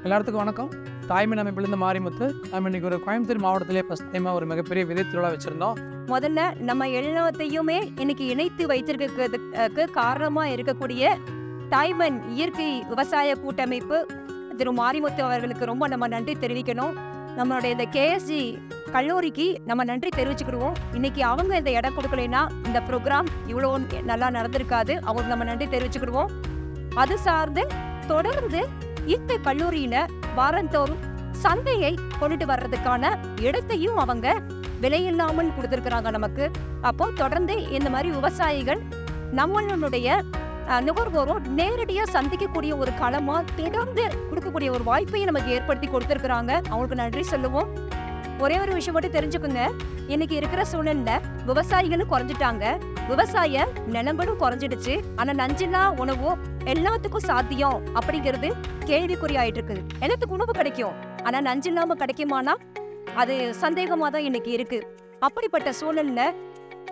எல்லாத்துக்கும் வணக்கம். தாய்மை அமைப்பிலிருந்து மாரிமுத்து. நம்ம இன்னைக்கு ஒரு கோயம்புத்தூர் மாவட்டத்திலே ஃபர்ஸ்ட் டைமாக ஒரு மிகப்பெரிய விதை திருவிழா வச்சுருந்தோம். முதல்ல நம்ம எல்லாத்தையுமே இன்னைக்கு இணைத்து வைத்திருக்கிறதுக்கு காரணமா இருக்கக்கூடிய தாய்மண் இயற்கை விவசாய கூட்டமைப்பு திரு மாரிமுத்து அவர்களுக்கு ரொம்ப நம்ம நன்றி தெரிவிக்கணும். நம்மளுடைய இந்த கேஎஸ்ஜி கல்லூரிக்கு நம்ம நன்றி தெரிவிச்சுக்கிடுவோம். இன்னைக்கு அவங்க இந்த இடம் கொடுக்கலைன்னா இந்த ப்ரோக்ராம் இவ்வளோ நல்லா நடந்திருக்காது. அவங்களுக்கு நம்ம நன்றி தெரிவிச்சுக்கிடுவோம். அது சார்ந்து தொடர்ந்து இந்த கல்லூரியில வாரந்தோறும் சந்தையை கொண்டுட்டு வர்றதுக்கான இடத்தையும் அவங்க விலையில்லாமல் கொடுத்திருக்கிறாங்க நமக்கு. அப்போ தொடர்ந்து இந்த மாதிரி விவசாயிகள் நம்மளுடைய நுகர்வோரும் நேரடியா சந்திக்கக்கூடிய ஒரு களமா தொடர்ந்து கொடுக்கக்கூடிய ஒரு வாய்ப்பையும் நமக்கு ஏற்படுத்தி கொடுத்திருக்கிறாங்க. அவங்களுக்கு நன்றி சொல்லுவோம். ஒரே ஒரு விஷயம் மட்டும் தெரிஞ்சுக்குங்க. இன்னைக்கு இருக்கிற சூழல்ல விவசாயிகளும் குறைஞ்சிட்டாங்க, விவசாய நிலங்களும் குறைஞ்சிடுச்சு. ஆனா நஞ்சில்லா உணவு எல்லாத்துக்கும் சாத்தியம் அப்படிங்கிறது கேள்விக்குறி ஆயிட்டு இருக்குது. எல்லாத்துக்கும் உணவு கிடைக்கும், ஆனா நஞ்சு இல்லாம கிடைக்குமானா அது சந்தேகமா தான் இன்னைக்கு இருக்கு. அப்படிப்பட்ட சூழல்ல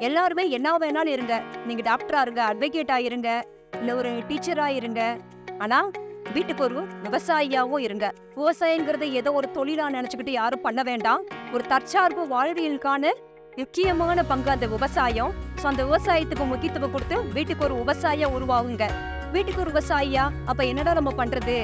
எல்லாருமே என்ன வேணாலும் இருங்க. நீங்க டாக்டரா இருங்க, அட்வொகேட்டா இருங்க, இல்ல ஒரு டீச்சரா இருங்க, ஆனா வீட்டுக்கு ஒரு விவசாயியாவும் இருங்க. விவசாயங்கிறத ஏதோ ஒரு தொழிலா நினைச்சுக்கிட்டு யாரும் பண்ண வேண்டாம். ஒரு தற்சார்பு வாழ்வியலுக்கான முக்கியமான பங்கு அந்த விவசாயம். அந்த விவசாயத்துக்கு முக்கியத்துவம் கொடுத்து வீட்டுக்கு ஒரு விவசாயியா உருவாகுங்க. வீட்டுக்கு ஒரு விவசாயியா அப்ப என்னடா நம்ம பண்றது,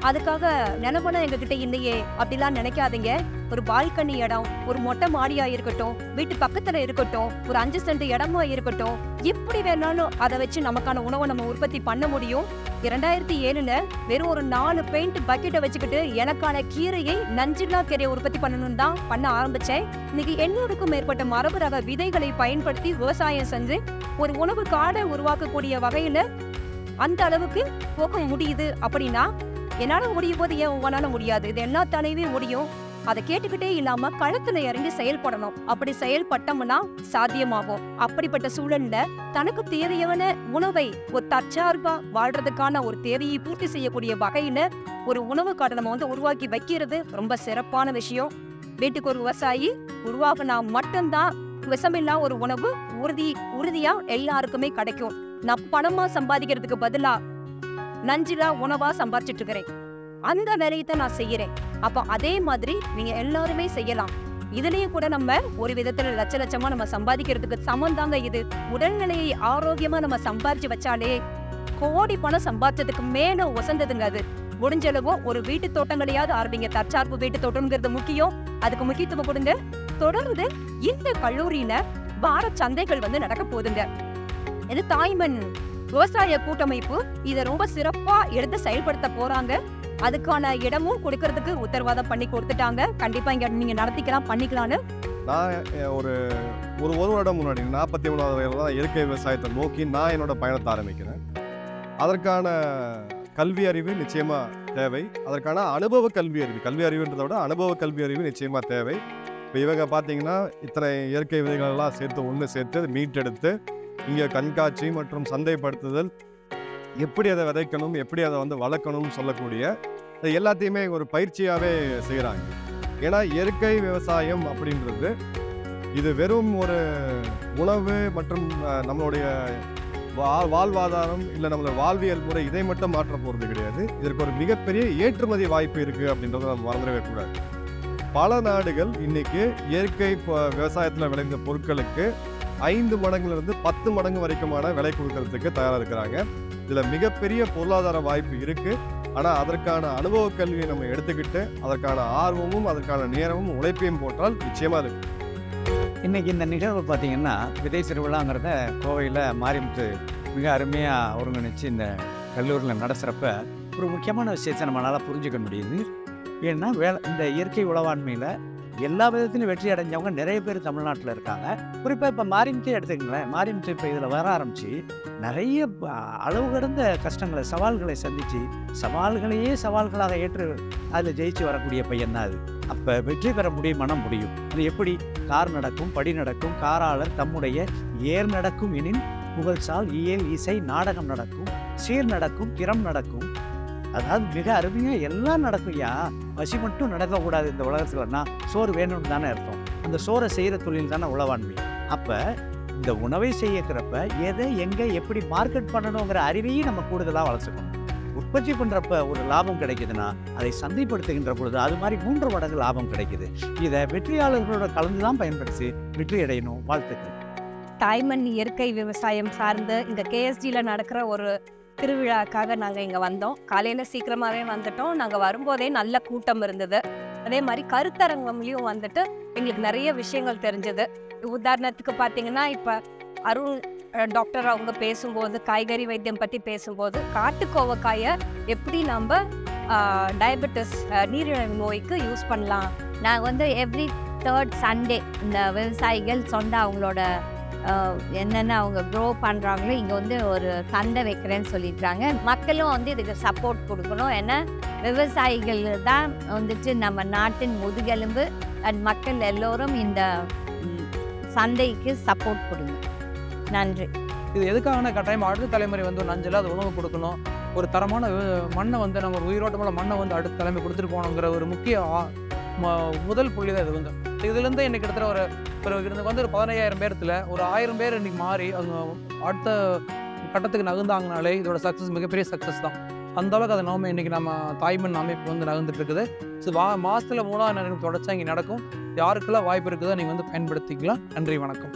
அதுக்காக நிலமனா எங்க கிட்ட இல்லையே அப்படிலாம் நினைக்காதீங்க. ஒரு பால்கனி இடம், ஒரு மொட்டை மாடியா இருக்கட்டும், வீட்டு பக்கத்துல இருக்கட்டும், ஒரு 5 சென்ட் இடமா இருக்கட்டும், எப்படி வேணாலும் அதை வச்சு நமக்கான உணவை நம்ம உற்பத்தி பண்ண முடியும். 2007ல வெறும் ஒரு 4 பெயிண்ட் பக்கெட்டை வச்சுக்கிட்டு எனக்கான கீரையை நஞ்சில்லா கீரையை உற்பத்தி பண்ணணும் தான் பண்ண ஆரம்பிச்சேன். இன்னைக்கு 800க்கும் மேற்பட்ட மரபு ரக விதைகளை பயன்படுத்தி விவசாயம் செஞ்சு ஒரு உணவு காடை உருவாக்கக்கூடிய வகையில அந்த அளவுக்கு போக முடியுது. அப்படின்னா என்னால முடியும் போது ஏன் உங்களால முடியாது? இது எல்லா தலைவே முடியும். அதை கேட்டுக்கிட்டே இல்லாம களத்துல இறங்கி செயல்படணும். அப்படி செயல்பட்டோம்னா சாத்தியமாகும். அப்படிப்பட்ட சூழல்ல தனக்கு தேவையான உணவை ஒரு தற்சார்பா வாழ்றதுக்கான ஒரு தேவையை பூர்த்தி செய்யக்கூடிய வகையில ஒரு உணவு காட்டை நம்ம உருவாக்கி வைக்கிறது ரொம்ப சிறப்பான விஷயம். வீட்டுக்கு ஒரு விவசாயி உருவாக்குனா மட்டும்தான் விஷமில்லா ஒரு உணவு உறுதியா எல்லாருக்குமே கிடைக்கும். நான் பணமா சம்பாதிக்கிறதுக்கு பதிலா நஞ்சிலா உணவா சம்பாதிச்சிட்டு இருக்கிறேன். அந்த வேலையை நான் செய்யறேன். அப்ப அதே மாதிரி நீங்க எல்லாருமே செய்யலாம். இதுலயும் கூட நம்ம ஒரு விதத்துல லட்சமா நம்ம சம்பாதிக்கிறதுக்கு சமம் தாங்க இது. உடல்நிலையை ஆரோக்கியமா நம்ம சம்பாதிச்சு வச்சாலே கோடி பணம் சம்பாதிச்சதுக்கு மேல உசந்ததுங்க அது. முடிஞ்சளவோ ஒரு வீட்டு தோட்டங்களையாவது ஆரம்பிங்க. தற்சார்பு வீட்டு தோட்டம்ங்கிறது முக்கியம். அதுக்கு முக்கியத்துவம் கொடுங்க. தொடர்ந்து இந்த கல்லூரியில வார சந்தைகள் நடக்க போகுதுங்க. இது தாய்மண் விவசாய கூட்டமைப்பு இதை ரொம்ப சிறப்பா எடுத்து செயல்படுத்த போறாங்க. அதுக்கான இடமும் கொடுக்கறதுக்கு உத்தரவாதம் பண்ணி கொடுத்துட்டாங்க. கண்டிப்பா இங்க நீங்க நடத்திக்கலாம், பண்ணிக்கலாம்னு. நான் ஒரு வருடம் முன்னாடி 43வது வயதில் தான் இயற்கை விவசாயத்தை நோக்கி நான் என்னோட பயணத்தை ஆரம்பிக்கிறேன். அதற்கான கல்வி அறிவு நிச்சயமா தேவை. அதற்கான அனுபவ கல்வி அறிவுன்றதை விட அனுபவ கல்வி அறிவு நிச்சயமா தேவை. இப்போ இவங்க பார்த்தீங்கன்னா இத்தனை இயற்கை விதைகளெல்லாம் ஒன்று சேர்த்து மீட்டெடுத்து இங்கே கண்காட்சி மற்றும் சந்தைப்படுத்துதல், எப்படி அதை விதைக்கணும், எப்படி அதை வளர்க்கணும்னு சொல்லக்கூடிய எல்லாத்தையுமே ஒரு பயிற்சியாகவே செய்கிறாங்க. ஏன்னா இயற்கை விவசாயம் அப்படின்றது இது வெறும் ஒரு உணவு மற்றும் நம்மளுடைய வாழ்வாதாரம் இல்லை நம்மளோட வாழ்வியல் முறை இதை மட்டும் மாற்ற போகிறது கிடையாது. இதற்கு ஒரு மிகப்பெரிய ஏற்றுமதி வாய்ப்பு இருக்குது அப்படின்றத நம்ம மறந்துடவே கூடாது. பல நாடுகள் இன்னைக்கு இயற்கை விவசாயத்தில் விளைந்த பொருட்களுக்கு 5 மடங்குலேருந்து 10 மடங்கு வரைக்குமான விலை கொடுக்கறதுக்கு தயாராக இருக்கிறாங்க. இதில் மிகப்பெரிய பொருளாதார வாய்ப்பு இருக்குது. ஆனால் அதற்கான அனுபவ கல்வியை நம்ம எடுத்துக்கிட்டு அதற்கான ஆர்வமும் அதற்கான நேரமும் உழைப்பையும் போட்டால் நிச்சயமாக இருக்கு. இன்றைக்கி இந்த நிகழ்வு பார்த்திங்கன்னா விதை திருவிழாங்கிறத கோவையில் மாரிமுத்து மிக அருமையாக ஒருங்கிணைச்சு இந்த கல்லூரியில் நடத்துகிறப்ப ஒரு முக்கியமான விஷயத்தை நம்மளால் புரிஞ்சுக்க முடியுது. ஏன்னா இந்த இயற்கை உழவாண்மையில் எல்லா விதத்திலும் வெற்றி அடைஞ்சவங்க நிறைய பேர் தமிழ்நாட்டில் இருக்காங்க. குறிப்பாக இப்போ மாரிமுத்து எடுத்துக்கங்களேன். மாரிமுத்து இப்போ இதில் வர ஆரம்பித்து நிறைய அளவு கடந்த கஷ்டங்களை சவால்களை சந்தித்து சவால்களையே சவால்களாக ஏற்று அதில் ஜெயிச்சு வரக்கூடிய பையன் தான் அது. அப்போ வெற்றி பெற முடியும். அது எப்படி? கார் நடக்கும், படி நடக்கும், காராளர் தம்முடைய ஏர் நடக்கும் எனின் புகழ்சால் இயல் இசை நாடகம் நடக்கும், சீர் நடக்கும், திறம் நடக்கும். அதாவது மிக அருமையாக எல்லாம் நடக்கும்யா. பசி மட்டும் நடக்கக்கூடாது இந்த உலகத்துலன்னா சோறு வேணும்னு தானே அர்த்தம். அந்த சோறை செய்கிற தொழில் தானே உழவாண்மை. அப்போ இந்த உணவை செய்யக்கிறப்ப எதை எங்கே எப்படி மார்க்கெட் பண்ணணுங்கிற அறிவையும் நம்ம கூடுதலாக வளர்த்துக்கணும். உற்பத்தி பண்ணுறப்ப ஒரு லாபம் கிடைக்குதுன்னா அதை சந்தைப்படுத்துகின்ற பொழுது அது மாதிரி 3 மடங்கு லாபம் கிடைக்குது. இதை வெற்றியாளர்களோட கலந்து தான் பயன்படுத்தி வெற்றி அடையணும். வாழ்த்துக்கள். தாய்மண் இயற்கை விவசாயம் சார்ந்து இங்கே கேஎஸ்டியில் நடக்கிற ஒரு திருவிழாக்காக நாங்கள் இங்கே வந்தோம். காலையில் சீக்கிரமாகவே வந்துட்டோம். நாங்கள் வரும்போதே நல்ல கூட்டம் இருந்தது. அதே மாதிரி கருத்தரங்கம்லேயும் வந்துட்டு எங்களுக்கு நிறைய விஷயங்கள் தெரிஞ்சது. உதாரணத்துக்கு பார்த்தீங்கன்னா இப்போ அருண் டாக்டர் அவங்க பேசும்போது காய்கறி வைத்தியம் பற்றி பேசும்போது காட்டுக்கோவக்காயை எப்படி நம்ம டயபெட்டிஸ் நீரிழிவு நோய்க்கு யூஸ் பண்ணலாம். நாங்கள் வந்து எவ்ரி 3rd சண்டே இந்த விவசாயிகள் சொந்த அவங்களோட என்னென்ன அவங்க க்ரோ பண்ணுறாங்களோ இங்கே வந்து ஒரு சண்டை வைக்கிறேன்னு சொல்லியிருக்காங்க. மக்களும் வந்து இதுக்கு சப்போர்ட் கொடுக்கணும். ஏன்னா விவசாயிகள் தான் வந்துட்டு நம்ம நாட்டின் முதுகெலும்பு. அண்ட் மக்கள் எல்லோரும் இந்த சந்தைக்கு சப்போர்ட் கொடுங்க. நன்றி. இது எதுக்காகனா கட்டாயம் அடுத்த தலைமுறை வந்து ஒரு நஞ்சல அது உணவு கொடுக்கணும். ஒரு தரமான மண்ணை வந்து நம்ம ஒரு உயிரோட்டமான மண்ணை வந்து அடுத்த தலைமை கொடுத்துட்டு போகணுங்கிற ஒரு முக்கிய முதல் புள்ளி தான் இது வந்து. இதுலேருந்து இன்னைக்கு கிட்டத்தட்ட ஒரு 15,000 பேர்த்துல ஒரு 1000 பேர் இன்னைக்கு மாறி அவங்க அடுத்த கட்டத்துக்கு நகர்ந்தாங்கனாலே இதோட சக்ஸஸ் மிகப்பெரிய சக்ஸஸ் தான். அந்த அளவுக்கு அதை நாம இன்னைக்கு நம்ம தாய்மண் அமைப்பு வந்து நகர்ந்துட்டு இருக்குது. ஸோ மாசத்துல 3ஆவது நேரம் தொடர்ச்சியாக இங்கே நடக்கும். யாருக்கெல்லாம் வாய்ப்பு இருக்குதோ நீங்கள் வந்து பயன்படுத்திக்கலாம். நன்றி, வணக்கம்.